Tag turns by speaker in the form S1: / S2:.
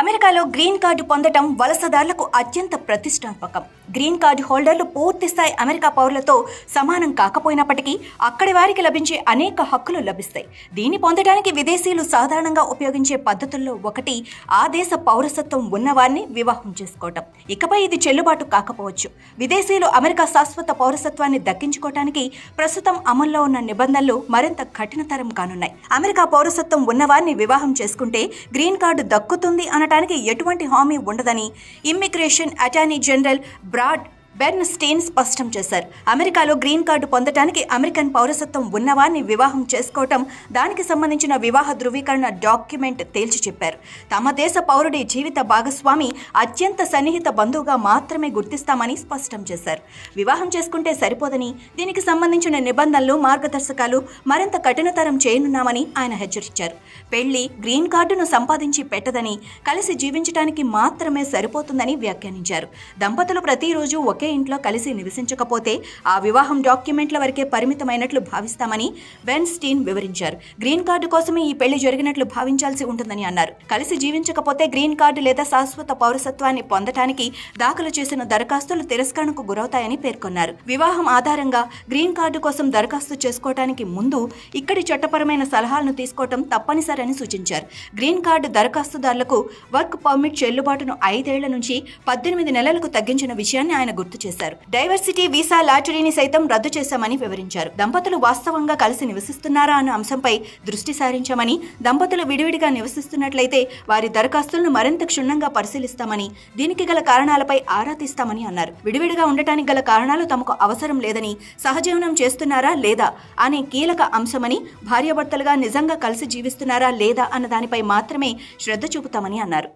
S1: అమెరికాలో green card పొందటం వలసదారులకు అత్యంత ప్రతిష్టాత్మకం. గ్రీన్ కార్డు హోల్డర్లు పూర్తిస్థాయి అమెరికా పౌరులతో సమానం కాకపోయినప్పటికీ అక్కడి వారికి లభించే అనేక హక్కులు లభిస్తాయి. దీన్ని పొందడానికి విదేశీయులు సాధారణంగా ఉపయోగించే పద్ధతుల్లో ఒకటి ఆ దేశ పౌరసత్వం ఉన్నవారిని వివాహం చేసుకోవటం. ఇకపై ఇది చెల్లుబాటు కాకపోవచ్చు. విదేశీయులు అమెరికా శాశ్వత పౌరసత్వాన్ని దక్కించుకోవటానికి ప్రస్తుతం అమల్లో ఉన్న నిబంధనలు మరింత కఠినతరం కానున్నాయి. అమెరికా పౌరసత్వం ఉన్నవారిని వివాహం చేసుకుంటే గ్రీన్ కార్డు దక్కుతుంది అనటానికి ఎటువంటి హామీ ఉండదని ఇమ్మిగ్రేషన్ అటార్నీ జనరల్ బ్రాడ్ బెర్న్స్టీన్ స్పష్టం చేశారు. అమెరికాలో గ్రీన్ కార్డు పొందడానికి అమెరికన్ పౌరసత్వం ఉన్నవారిని వివాహం చేసుకోవటం, దానికి సంబంధించిన వివాహ ధృవీకరణ డాక్యుమెంట్ తేల్చి చెప్పారు. తమ దేశ పౌరుడి జీవిత భాగస్వామి అత్యంత సన్నిహిత బంధువుగా మాత్రమే గుర్తిస్తామని స్పష్టం చేశారు. వివాహం చేసుకుంటే సరిపోదని, దీనికి సంబంధించిన నిబంధనలు, మార్గదర్శకాలు మరింత కఠినతరం చేయనున్నామని ఆయన హెచ్చరించారు. పెళ్లి గ్రీన్ కార్డును సంపాదించి పెట్టదని, కలిసి జీవించడానికి మాత్రమే సరిపోతుందని వ్యాఖ్యానించారు. దంపతులు ప్రతిరోజు ఒకే ఇంట్లో కలిసి నివసించకపోతే ఆ వివాహం డాక్యుమెంట్ల వరకే పరిమితమైనట్లు భావిస్తామని బెర్న్స్టీన్ వివరించారు. గ్రీన్ కార్డు కోసమే ఈ పెళ్లి జరిగినట్లు భావించాల్సి ఉంటుందని అన్నారు. కలిసి జీవించకపోతే గ్రీన్ కార్డు లేదా శాశ్వత పౌరసత్వాన్ని పొందటానికి దాఖలు చేసిన దరఖాస్తులు తిరస్కరణకు గురవుతాయని పేర్కొన్నారు. వివాహం ఆధారంగా గ్రీన్ కార్డు కోసం దరఖాస్తు చేసుకోవడానికి ముందు ఇక్కడి చట్టపరమైన సలహాలను తీసుకోవటం తప్పనిసరని సూచించారు. గ్రీన్ కార్డు దరఖాస్తుదారులకు వర్క్ పర్మిట్ చెల్లుబాటును 5 ఏళ్ల నుంచి 18 నెలలకు తగ్గించిన విషయాన్ని ఆయన గుర్తు చేశారు. డైవర్సిటీ వీసా లాటరీని సైతం రద్దు చేశామని వివరించారు. దంపతులు వాస్తవంగా కలిసి నివసిస్తున్నారా అన్న అంశంపై దృష్టి సారించామని, దంపతులు విడివిడిగా నివసిస్తున్నట్లయితే వారి దరఖాస్తులను మరింత క్షుణ్ణంగా పరిశీలిస్తామని, దీనికి గల కారణాలపై ఆరా తీస్తామని అన్నారు. విడివిడిగా ఉండటానికి గల కారణాలు తమకు అవసరం లేదని, సహజీవనం చేస్తున్నారా లేదా అనే కీలక అంశమని, భార్యాభర్తలుగా నిజంగా కలిసి జీవిస్తున్నారా లేదా అన్న దానిపై మాత్రమే శ్రద్ధ చూపుతామని అన్నారు.